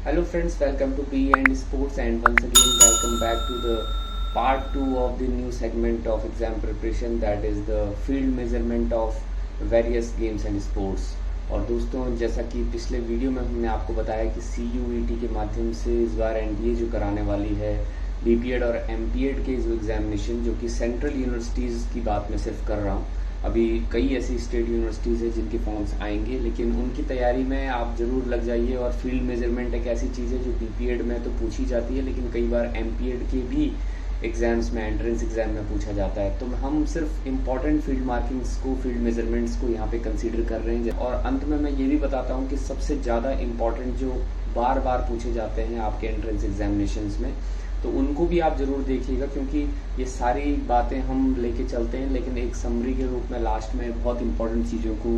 Hello friends, welcome to P and Sports, and once again welcome back to the part 2 of the new segment of exam preparation, that is the field measurement of various games and sports। और दोस्तों, जैसा कि पिछले video में हमने आपको बताया कि CUET के माध्यम से इस बार NDA जो कराने वाली है BPED और MPED के जो एग्जामिनेशन, जो कि सेंट्रल यूनिवर्सिटीज़ की बात मैं सिर्फ कर रहा हूँ। अभी कई ऐसी स्टेट यूनिवर्सिटीज़ हैं जिनके फॉर्म्स आएंगे, लेकिन उनकी तैयारी में आप ज़रूर लग जाइए। और फील्ड मेजरमेंट एक ऐसी चीज़ है जो BPED में तो पूछी जाती है, लेकिन कई बार MPED के भी एग्ज़ाम्स में, एंट्रेंस एग्ज़ाम में पूछा जाता है। तो हम सिर्फ इम्पॉर्टेंट फील्ड मार्किंग्स को, फील्ड मेजरमेंट्स को यहाँ पे कंसीडर कर रहे हैं। और अंत में मैं ये भी बताता हूँ कि सबसे ज़्यादा इम्पॉर्टेंट जो बार बार पूछे जाते हैं आपके एंट्रेंस एग्जामिनेशंस में, तो उनको भी आप ज़रूर देखिएगा, क्योंकि ये सारी बातें हम लेके चलते हैं, लेकिन एक समरी के रूप में लास्ट में बहुत इंपॉर्टेंट चीज़ों को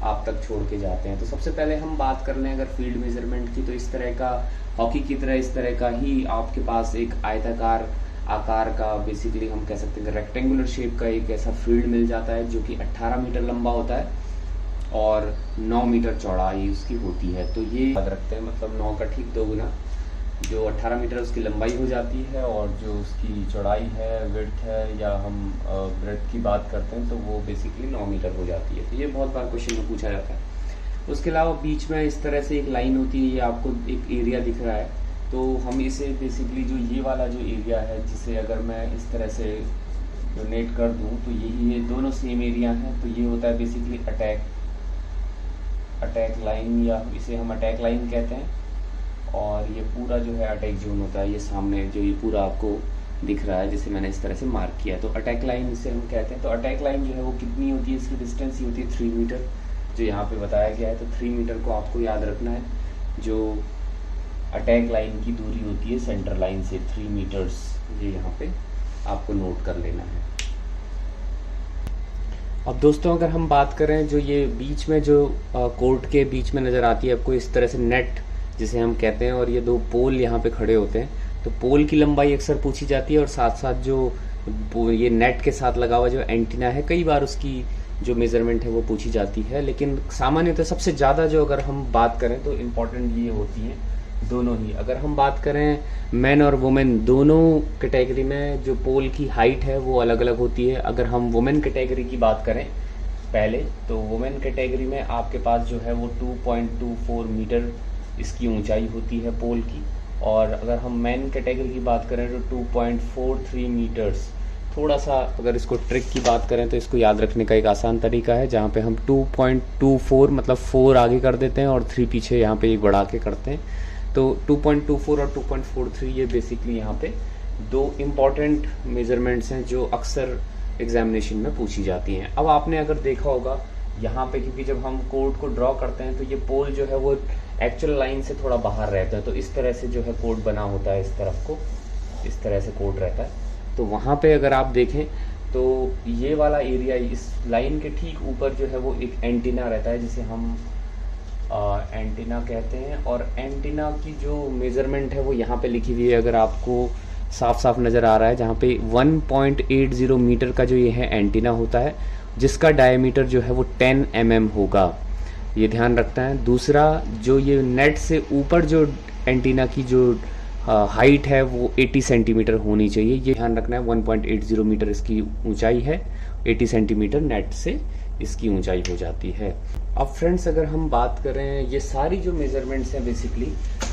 आप तक छोड़ के जाते हैं। तो सबसे पहले हम बात कर लें अगर फील्ड मेजरमेंट की, तो इस तरह का हॉकी की तरह इस तरह का ही आपके पास एक आयताकार आकार का, बेसिकली हम कह सकते हैं रेक्टेंगुलर शेप का एक ऐसा फील्ड मिल जाता है जो कि 18 मीटर लंबा होता है और 9 मीटर चौड़ाई उसकी होती है। तो ये याद रखते हैं, मतलब 9 का ठीक 2 गुना, जो 18 मीटर उसकी लंबाई हो जाती है और जो उसकी चौड़ाई है, विड्थ है, या हम ब्रेथ की बात करते हैं, तो वो बेसिकली 9 मीटर हो जाती है। तो ये बहुत बार क्वेश्चन में पूछा जाता है। उसके अलावा बीच में इस तरह से एक लाइन होती है, ये आपको एक एरिया दिख रहा है, तो हम इसे बेसिकली जो ये वाला जो एरिया है, जिसे अगर मैं इस तरह से डोनेट कर दूं, तो ये दोनों सेम एरिया हैं। तो ये होता है बेसिकली अटैक लाइन, या इसे हम अटैक लाइन कहते हैं। और ये पूरा जो है अटैक जोन होता है, ये सामने जो ये पूरा आपको दिख रहा है, जिसे मैंने इस तरह से मार्क किया है, तो अटैक लाइन इसे हम कहते हैं। तो अटैक लाइन जो है वो कितनी होती है, इसकी डिस्टेंस ही होती है 3 मीटर, जो यहाँ पे बताया गया है। तो 3 मीटर को आपको याद रखना है, जो अटैक लाइन की दूरी होती है सेंटर लाइन से 3 मीटर्स, ये यहाँ पे आपको नोट कर लेना है। अब दोस्तों, अगर हम बात करें, जो ये बीच में जो कोर्ट के बीच में नज़र आती है आपको इस तरह से नेट जिसे हम कहते हैं, और ये 2 पोल यहाँ पे खड़े होते हैं, तो पोल की लंबाई अक्सर पूछी जाती है, और साथ साथ जो ये नेट के साथ लगा हुआ जो एंटीना है, कई बार उसकी जो मेजरमेंट है वो पूछी जाती है। लेकिन सामान्यतः सबसे ज़्यादा जो अगर हम बात करें तो इम्पोर्टेंट ये होती है दोनों ही। अगर हम बात करें मैन और वुमेन दोनों कैटेगरी में, जो पोल की हाइट है वो अलग अलग होती है। अगर हम वुमेन कैटेगरी की बात करें पहले, तो वुमेन कैटेगरी में आपके पास जो है वो 2.24 मीटर इसकी ऊंचाई होती है पोल की। और अगर हम मैन कैटेगरी की बात करें तो 2.43 मीटर्स। थोड़ा सा अगर इसको ट्रिक की बात करें तो इसको याद रखने का एक आसान तरीका है, जहाँ पे हम 2.24 मतलब 4 आगे कर देते हैं और 3 पीछे यहाँ पे एक बढ़ा के करते हैं। तो 2.24 और 2.43 ये बेसिकली यहाँ पे 2 इम्पॉर्टेंट मेजरमेंट्स हैं जो अक्सर एग्जामिनेशन में पूछी जाती हैं। अब आपने अगर देखा होगा यहाँ पे, क्योंकि जब हम कोड को ड्रॉ करते हैं तो ये पोल जो है वो एक्चुअल लाइन से थोड़ा बाहर रहता है, तो इस तरह से जो है कोड बना होता है, इस तरफ को इस तरह से कोड रहता है। तो वहाँ पे अगर आप देखें तो ये वाला एरिया, इस लाइन के ठीक ऊपर जो है वो एक एंटीना रहता है, जिसे हम एंटीना कहते हैं। और एंटीना की जो मेजरमेंट है वो यहाँ पे लिखी हुई है, अगर आपको साफ साफ नज़र आ रहा है, जहाँ पे 1.80 मीटर का जो ये है एंटीना होता है, जिसका डायमीटर जो है वो 10 mm होगा, ये ध्यान रखना है। दूसरा, जो ये नेट से ऊपर जो एंटीना की जो हाइट है वो 80 सेंटीमीटर होनी चाहिए, ये ध्यान रखना है। 1.80 मीटर इसकी ऊंचाई है, 80 सेंटीमीटर नेट से इसकी ऊंचाई हो जाती है। अब फ्रेंड्स, अगर हम बात करें, ये सारी जो मेजरमेंट्स हैं बेसिकली,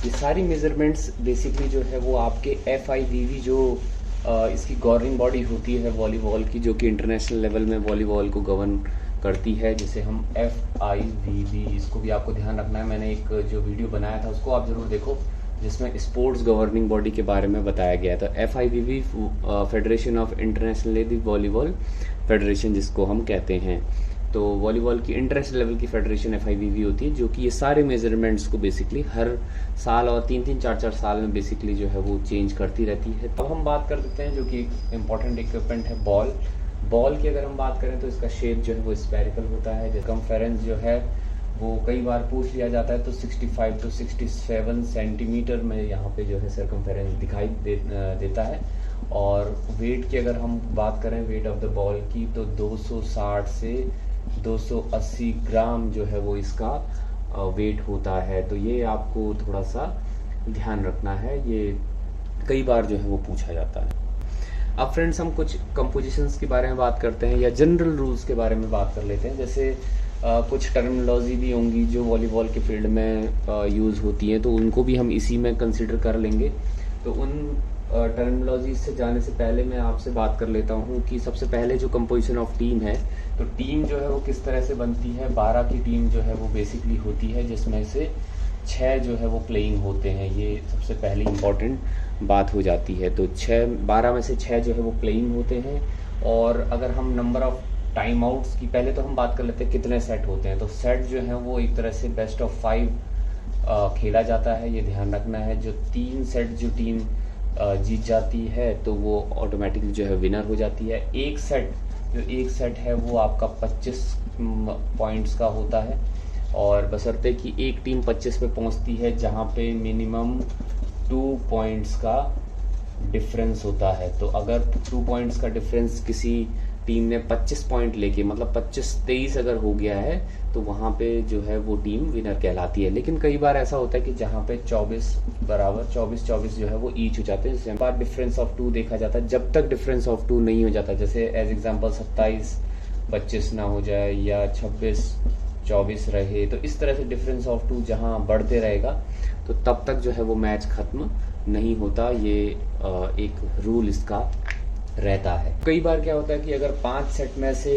ये सारी मेजरमेंट्स बेसिकली जो है वो आपके FIVB जो इसकी गवर्निंग बॉडी होती है वॉलीबॉल की, जो कि इंटरनेशनल लेवल में वॉलीबॉल को गवर्न करती है, जिसे हम FIVB, इसको भी आपको ध्यान रखना है। मैंने एक जो वीडियो बनाया था उसको आप ज़रूर देखो, जिसमें स्पोर्ट्स गवर्निंग बॉडी के बारे में बताया गया था। FIVB federation of international volleyball federation जिसको हम कहते हैं। तो वॉलीबॉल की इंटरनेशनल लेवल की फेडरेशन FIVB होती है, जो कि ये सारे मेजरमेंट्स को बेसिकली हर साल और 3-3, 4-4 साल में बेसिकली जो है वो चेंज करती रहती है। तो हम बात कर देते हैं जो कि एक इम्पॉर्टेंट इक्विपमेंट है बॉल की अगर हम बात करें तो इसका शेप जो है वो स्फेरिकल होता है। सर्कमफेरेंस जो है वो कई बार पूछ लिया जाता है, तो 65 to 67 सेंटीमीटर में यहाँ पे जो है सर्कमफेरेंस दिखाई देता है। और वेट की अगर हम बात करें, वेट ऑफ द बॉल की, तो 260 से 280 ग्राम जो है वो इसका वेट होता है। तो ये आपको थोड़ा सा ध्यान रखना है, ये कई बार जो है वो पूछा जाता है। अब फ्रेंड्स हम कुछ कंपोजिशंस के बारे में बात करते हैं या जनरल रूल्स के बारे में बात कर लेते हैं। जैसे कुछ टर्मिनोलॉजी भी होंगी जो वॉलीबॉल के फील्ड में यूज़ होती हैं, तो उनको भी हम इसी में कंसिडर कर लेंगे। तो उन टर्मिनोलॉजी से जाने से पहले मैं आपसे बात कर लेता हूँ कि सबसे पहले जो कंपोजिशन ऑफ टीम है, तो टीम जो है वो किस तरह से बनती है। 12 की टीम जो है वो बेसिकली होती है, जिसमें से 6 जो है वो प्लेइंग होते हैं। ये सबसे पहली इम्पॉर्टेंट बात हो जाती है। तो 12 में से 6 जो है वो प्लेइंग होते हैं। और अगर हम नंबर ऑफ टाइम आउट्स की पहले तो हम बात कर लेते हैं कितने सेट होते हैं। तो सेट जो है वो एक तरह से बेस्ट ऑफ 5 खेला जाता है, ये ध्यान रखना है। जो 3 सेट जो टीम जीत जाती है तो वो ऑटोमेटिकली जो है विनर हो जाती है। एक सेट है वो आपका 25 पॉइंट्स का होता है, और बशर्ते कि एक टीम 25 पे पहुंचती है जहां पे मिनिमम 2 पॉइंट्स का डिफरेंस होता है। तो अगर 2 पॉइंट्स का डिफरेंस किसी टीम ने 25 पॉइंट लेके, मतलब 25-23 अगर हो गया है, तो वहां पे जो है वो टीम विनर कहलाती है। लेकिन कई बार ऐसा होता है कि जहां पे 24 जो है वो ईच हो जाते हैं, जिसमें बार डिफरेंस ऑफ 2 देखा जाता है। जब तक डिफरेंस ऑफ 2 नहीं हो जाता, जैसे एज एग्जांपल 27-25 ना हो जाए या 26-24 रहे, तो इस तरह से डिफरेंस ऑफ 2 जहां बढ़ते रहेगा तो तब तक जो है वो मैच खत्म नहीं होता। ये एक रूल इसका रहता है। कई बार क्या होता है कि अगर 5 सेट में से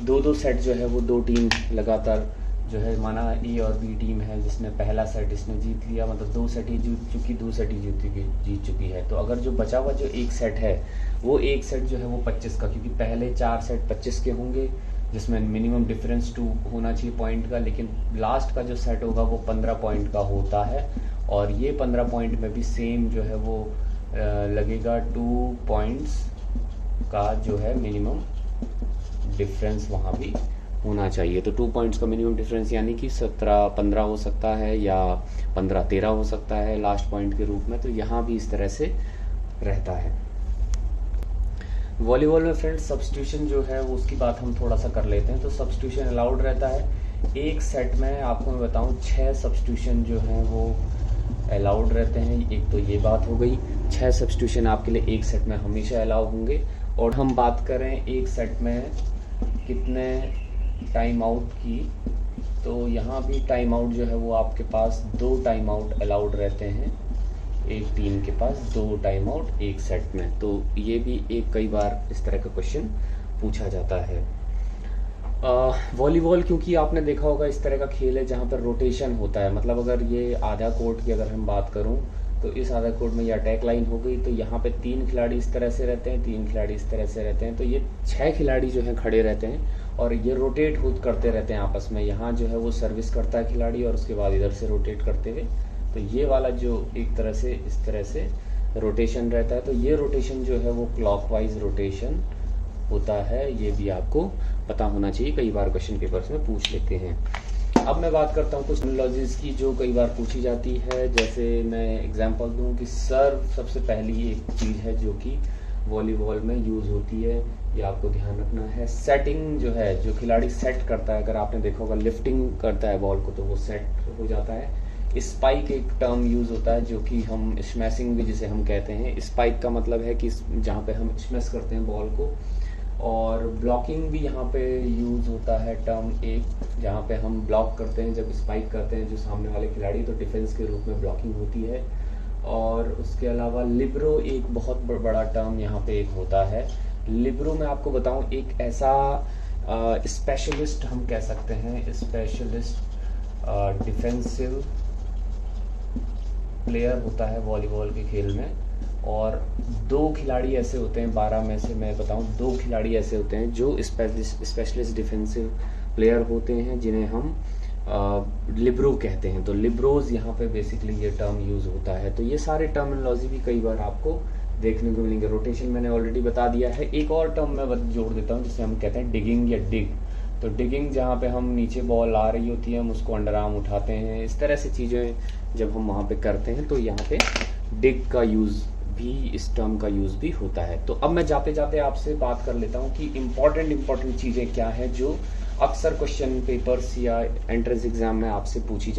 2 सेट जो है वो 2 टीम लगातार जो है, माना ए और बी टीम है, जिसने पहला सेट इसने जीत लिया, मतलब 2 सेट ही जीत चुकी, 2 सेट ही जीत चुकी है। तो अगर जो बचा हुआ जो एक सेट है, वो एक सेट जो है वो 25 का, क्योंकि पहले 4 सेट 25 के होंगे जिसमें मिनिमम डिफरेंस 2 होना चाहिए पॉइंट का, लेकिन लास्ट का जो सेट होगा वो 15 पॉइंट का होता है। और ये 15 पॉइंट में भी सेम जो है वो लगेगा 2 पॉइंट्स का जो है मिनिमम डिफरेंस वहाँ भी होना चाहिए। तो 2 पॉइंट्स का मिनिमम डिफरेंस यानी कि 17-15 हो सकता है या 15-13 हो सकता है लास्ट पॉइंट के रूप में। तो यहाँ भी इस तरह से रहता है। वॉलीबॉल में फ्रेंड्स सब्स्टिट्यूशन जो है वो उसकी बात हम थोड़ा सा कर लेते हैं। तो सब्स्टिट्यूशन अलाउड रहता है। एक सेट में आपको मैं बताऊं 6 सब्स्टिट्यूशन जो हैं वो अलाउड रहते हैं। एक तो ये बात हो गई, 6 सब्स्टिट्यूशन आपके लिए एक सेट में हमेशा अलाउ होंगे। और हम बात करें एक सेट में कितने टाइम आउट की, तो यहाँ भी टाइम आउट जो है वो आपके पास 2 टाइम आउट अलाउड रहते हैं। एक टीम के पास 2 टाइम आउट एक सेट में। तो ये भी एक कई बार इस तरह का क्वेश्चन पूछा जाता है। वॉलीबॉल क्योंकि आपने देखा होगा इस तरह का खेल है जहाँ पर रोटेशन होता है। मतलब अगर ये आधा कोर्ट की अगर हम बात करूँ, तो इस आधा कोर्ट में ये अटैक लाइन हो गई, तो यहाँ पे 3 खिलाड़ी इस तरह से रहते हैं, 3 खिलाड़ी इस तरह से रहते हैं। तो ये 6 खिलाड़ी जो हैं खड़े रहते हैं और ये रोटेट करते रहते हैं आपस में। यहाँ जो है वो सर्विस करता है खिलाड़ी और उसके बाद इधर से रोटेट करते हुए, तो ये वाला जो एक तरह से इस तरह से रोटेशन रहता है। तो ये रोटेशन जो है वो क्लॉकवाइज रोटेशन होता है। ये भी आपको पता होना चाहिए, कई बार क्वेश्चन पेपर्स में पूछ लेते हैं। अब मैं बात करता हूँ कुछ टर्मिनोलॉजीज की जो कई बार पूछी जाती है। जैसे मैं एग्जांपल दूं कि सर्व सबसे पहली एक चीज़ है जो कि वॉलीबॉल में यूज़ होती है, ये आपको ध्यान रखना है। सेटिंग जो है, जो खिलाड़ी सेट करता है, अगर आपने देखा होगा लिफ्टिंग करता है बॉल को तो वो सेट हो जाता है। स्पाइक एक टर्म यूज़ होता है जो कि हम स्मैशिंग भी जिसे हम कहते हैं। स्पाइक का मतलब है कि जहाँ पे हम स्मैश करते हैं बॉल को। और ब्लॉकिंग भी यहाँ पे यूज़ होता है टर्म एक, जहाँ पे हम ब्लॉक करते हैं जब स्पाइक करते हैं जो सामने वाले खिलाड़ी, तो डिफेंस के रूप में ब्लॉकिंग होती है। और उसके अलावा लिब्रो एक बहुत बड़ा टर्म यहाँ पे एक होता है। लिब्रो में आपको बताऊँ एक ऐसा स्पेशलिस्ट हम कह सकते हैं, स्पेशलिस्ट डिफेंसिव प्लेयर होता है वॉलीबॉल के खेल में। और 2 खिलाड़ी ऐसे होते हैं, 12 में से मैं बताऊं 2 खिलाड़ी ऐसे होते हैं जो स्पेशलिस्ट डिफेंसिव प्लेयर होते हैं, जिन्हें हम लिब्रो कहते हैं। तो लिब्रोज यहाँ पे बेसिकली ये टर्म यूज़ होता है। तो ये सारे टर्मिनोलॉजी भी कई बार आपको देखने को मिलेंगे। रोटेशन मैंने ऑलरेडी बता दिया है। एक और टर्म मैं जोड़ देता हूँ जिसे हम कहते हैं डिगिंग या डिग। तो डिगिंग जहाँ पे हम नीचे बॉल आ रही होती है हम उसको अंडर आर्म उठाते हैं, इस तरह से चीज़ें जब हम वहाँ पे करते हैं तो यहाँ पे डिग का यूज़ भी, इस टर्म का यूज़ भी होता है। तो अब मैं जाते जाते आपसे बात कर लेता हूँ कि इम्पॉर्टेंट चीज़ें क्या हैं जो अक्सर क्वेश्चन पेपर्स या एंट्रेंस एग्जाम में आपसे पूछी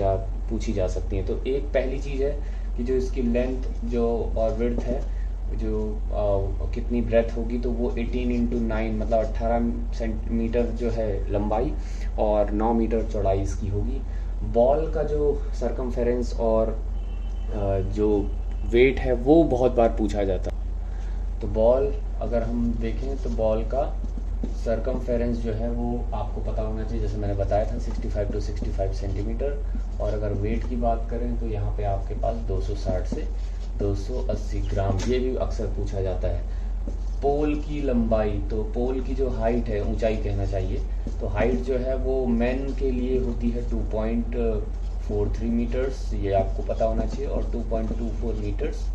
पूछी जा सकती हैं। तो एक पहली चीज़ है कि जो इसकी लेंथ जो और विड्थ है, जो कितनी ब्रेथ होगी, तो वो 18x9 मतलब 18 सेंटीमीटर जो है लंबाई और 9 मीटर चौड़ाई इसकी होगी। बॉल का जो सरकमफेरेंस और जो वेट है वो बहुत बार पूछा जाता है। तो बॉल अगर हम देखें तो बॉल का सरकमफेरेंस जो है वो आपको पता होना चाहिए, जैसे मैंने बताया था 65 to 65 सेंटीमीटर। और अगर वेट की बात करें तो यहाँ पे आपके पास 260 से 280 ग्राम, ये भी अक्सर पूछा जाता है। पोल की लंबाई, तो पोल की जो हाइट है, ऊंचाई कहना चाहिए, तो हाइट जो है वो मेन के लिए होती है 2.43 मीटर्स, ये आपको पता होना चाहिए, और 2.24 मीटर्स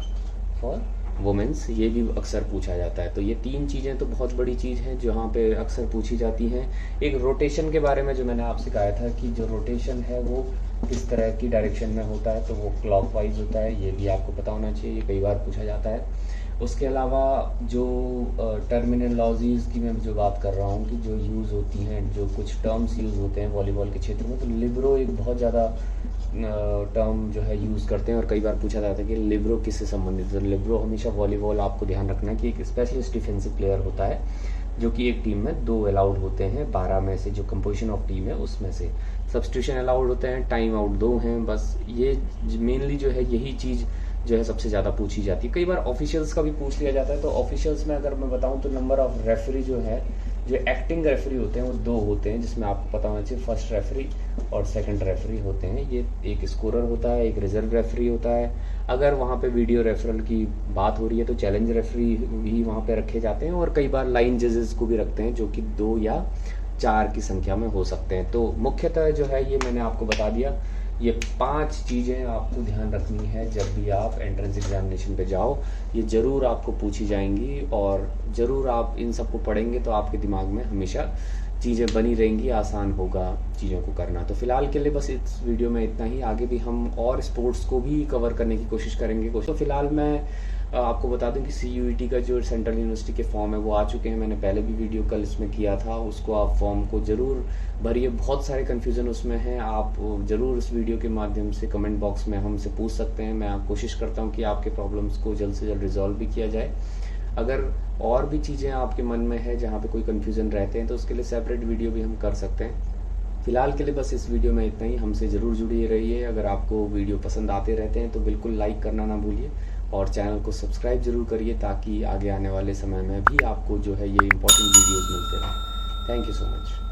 फॉर वुमेन्स, ये भी अक्सर पूछा जाता है। तो ये 3 चीज़ें तो बहुत बड़ी चीज़ हैं जो यहाँ पे अक्सर पूछी जाती हैं। एक रोटेशन के बारे में जो मैंने आपसे कहा था कि जो रोटेशन है वो किस तरह की डायरेक्शन में होता है, तो वो क्लॉकवाइज होता है, ये भी आपको पता होना चाहिए, ये कई बार पूछा जाता है। उसके अलावा जो टर्मिनोलॉजीज़ की मैं जो बात कर रहा हूँ कि जो यूज़ होती हैं, जो कुछ टर्म्स यूज़ होते हैं वॉलीबॉल के क्षेत्र में, तो लिबरो एक बहुत ज़्यादा टर्म जो है यूज़ करते हैं, और कई बार पूछा जाता है कि लिबरो किससे संबंधित है। तो लिबरो हमेशा वॉलीबॉल, आपको ध्यान रखना है कि एक स्पेशलिस्ट डिफेंसिव प्लेयर होता है जो कि एक टीम में 2 अलाउड होते हैं, 12 में से जो कंपोजिशन ऑफ टीम है उसमें से। सब्स्टिट्यूशन अलाउड होते हैं, टाइम आउट 2 हैं, बस ये मेनली जो है यही चीज़ जो है सबसे ज़्यादा पूछी जाती है। कई बार ऑफिशियल्स का भी पूछ लिया जाता है। तो ऑफिशियल्स में अगर मैं बताऊं तो नंबर ऑफ रेफरी जो है, जो एक्टिंग रेफरी होते हैं वो 2 होते हैं, जिसमें आपको पता होना चाहिए फर्स्ट रेफरी और सेकंड रेफरी होते हैं। ये एक स्कोरर होता है, एक रिजर्व रेफरी होता है। अगर वहाँ पे वीडियो रेफरल की बात हो रही है तो चैलेंज रेफरी भी वहाँ पे रखे जाते हैं, और कई बार लाइन जजेस को भी रखते हैं जो कि 2 या 4 की संख्या में हो सकते हैं। तो मुख्यतः जो है ये मैंने आपको बता दिया, ये 5 चीज़ें आपको ध्यान रखनी है जब भी आप एंट्रेंस एग्जामिनेशन पे जाओ। ये ज़रूर आपको पूछी जाएंगी, और ज़रूर आप इन सबको पढ़ेंगे तो आपके दिमाग में हमेशा चीज़ें बनी रहेंगी, आसान होगा चीज़ों को करना। तो फिलहाल के लिए बस इस वीडियो में इतना ही। आगे भी हम और स्पोर्ट्स को भी कवर करने की कोशिश करेंगे। तो फिलहाल मैं आपको बता दूं कि CUET का जो सेंट्रल यूनिवर्सिटी के फॉर्म है वो आ चुके हैं। मैंने पहले भी वीडियो कल इसमें किया था, उसको आप फॉर्म को ज़रूर भरिए। बहुत सारे कन्फ्यूज़न उसमें हैं, आप ज़रूर इस वीडियो के माध्यम से कमेंट बॉक्स में हमसे पूछ सकते हैं। मैं कोशिश करता हूँ कि आपके प्रॉब्लम्स को जल्द से जल्द रिजॉल्व भी किया जाए। अगर और भी चीज़ें आपके मन में है जहाँ पे कोई कन्फ्यूज़न रहते हैं तो उसके लिए सेपरेट वीडियो भी हम कर सकते हैं। फिलहाल के लिए बस इस वीडियो में इतना ही। हमसे ज़रूर जुड़े रहिए। अगर आपको वीडियो पसंद आते रहते हैं तो बिल्कुल लाइक करना ना भूलिए, और चैनल को सब्सक्राइब जरूर करिए ताकि आगे आने वाले समय में भी आपको जो है ये इंपॉर्टेंट वीडियोज़ मिलते रहें। Thank you so much.